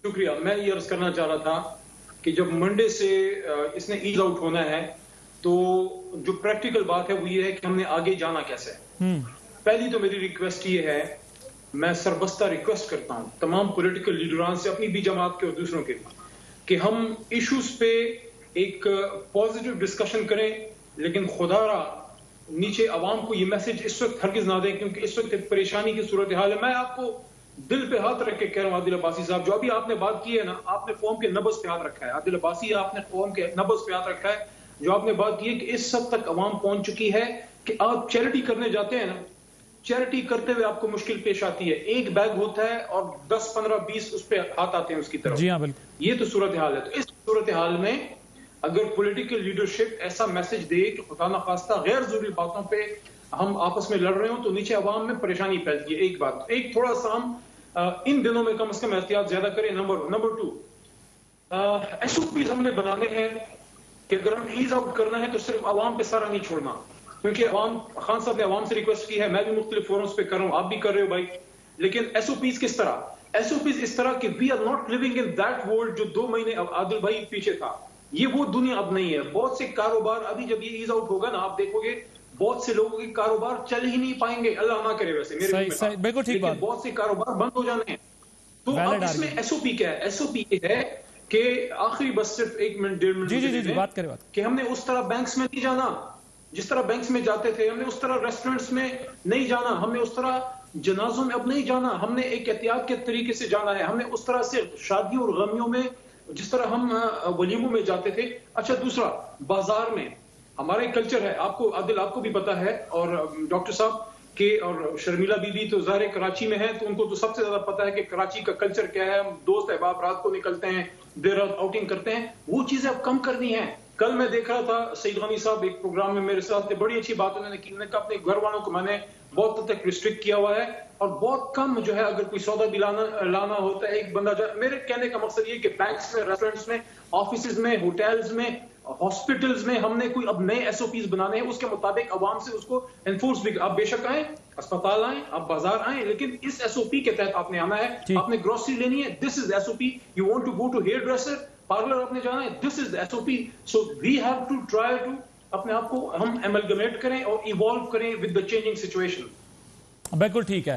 शुक्रिया। मैं ये अर्ज करना चाह रहा था कि जब मंडे से इसने ईज आउट होना है तो जो प्रैक्टिकल बात है वो ये है कि हमने आगे जाना कैसे है। पहली तो मेरी रिक्वेस्ट ये है, मैं सरबस्ता रिक्वेस्ट करता हूं तमाम पॉलिटिकल लीडरान से, अपनी भी जमात के और दूसरों के, कि हम इश्यूज पे एक पॉजिटिव डिस्कशन करें, लेकिन खुदारा नीचे अवाम को ये मैसेज इस वक्त हरगिज ना दें, क्योंकि इस वक्त एक परेशानी की सूरत हाल है। मैं आपको दिल पे हाथ रख के कह रहा हूं आदिल अब्बासी साहब, जो अभी आपने बात की है ना, आपने कौम के नब्ज पे हाथ रखा है। आदिल अब्बासी, आपने कौम के नब्ज पे हाथ रखा है। जो आपने बात की है कि इस हद तक अवाम पहुंच चुकी है कि आप चैरिटी करने जाते हैं ना, चैरिटी करते हुए आपको मुश्किल पेश आती है। एक बैग होता है और 10, 15, 20 उस पर हाथ आते हैं उसकी तरफ। जी हाँ, बिल्कुल। ये तो सूरत हाल है। तो इस सूरत हाल में अगर पॉलिटिकल लीडरशिप ऐसा मैसेज दे कि खुदा ना खास्ता गैर जरूरी बातों पे हम आपस में लड़ रहे हो, तो नीचे अवाम में परेशानी फैलती है। एक बात, एक थोड़ा सा हम इन दिनों में कम से कम एहतियात ज्यादा करें। नंबर 2, SOPs हमने बनाने हैं कि अगर हम ईज आउट करना है तो सिर्फ अवाम पे सारा नहीं छोड़ना, क्योंकि अवाम, खान साहब ने अवाम से रिक्वेस्ट की है, मैं भी मुख्तलिफ फोरम्स पे कर रहा हूं, आप भी कर रहे हो भाई। लेकिन SOPs किस तरह? SOPs इस तरह कि we are not living in that world जो 2 महीने आदिल भाई पीछे था। ये वो दुनिया अब नहीं है। बहुत से कारोबार अभी जब ये ईज आउट होगा ना, आप देखोगे बहुत से लोगों के कारोबार चल ही नहीं पाएंगे। अल्लाह ना करे, वैसे मेरे सही, बिल्कुल ठीक बात। बहुत से कारोबार बंद हो जाने हैं। तो अब इसमें SOP क्या है? SOP है कि आखिरी बस सिर्फ 1 मिनट 1.5 मिनट जी बात करें, कि हमने उस तरह बैंक्स में नहीं जाना जिस तरह बैंक्स में जाते थे, हमने उस तरह रेस्टोरेंट्स में नहीं जाना, हमने उस तरह जनाजों में अब नहीं जाना, हमने एक एहतियात के तरीके से जाना है। हमने उस तरह से शादियों और गमियों में जिस तरह हम वलीमों में जाते थे। अच्छा, दूसरा, बाजार में हमारा एक कल्चर है, आपको आदिल आपको भी पता है, और डॉक्टर साहब के और शर्मिला बीबी तो ज़ाहिर कराची में है, तो उनको तो सबसे ज्यादा पता है कि कराची का कल्चर क्या है। हम दोस्त अहबाब रात को निकलते हैं, देर रात आउटिंग करते हैं, वो चीजें अब कम करनी है। कल मैं देख रहा था सईद गनी साहब एक प्रोग्राम में मेरे साथ, बड़ी अच्छी बात उन्होंने की। उन्होंने कहा अपने घर वालों को मैंने बहुत हद तक रिस्ट्रिक्ट किया हुआ है, और बहुत कम जो है अगर कोई सौदा भी लाना होता है, एक बंदा जो, मेरे कहने का मकसद ये कि बैंक्स में, रेस्टोरेंट्स में, ऑफिस में, होटल्स में, हॉस्पिटल्स में हमने कोई अब नए SOPs बनाने हैं, उसके मुताबिक अवाम से उसको एनफोर्स भी। आप बेशक आए, अस्पताल आए, आप बाजार आए, लेकिन इस SOP के तहत आपने आना है। आपने ग्रोसरी लेनी है, this is SOP। You want to go to hairdresser, parlour आपने जाना है, this is SOP। So we have to try to अपने आप को हम एमलगमेट करें और इवॉल्व करें विद द चेंजिंग सिचुएशन। बिल्कुल ठीक है।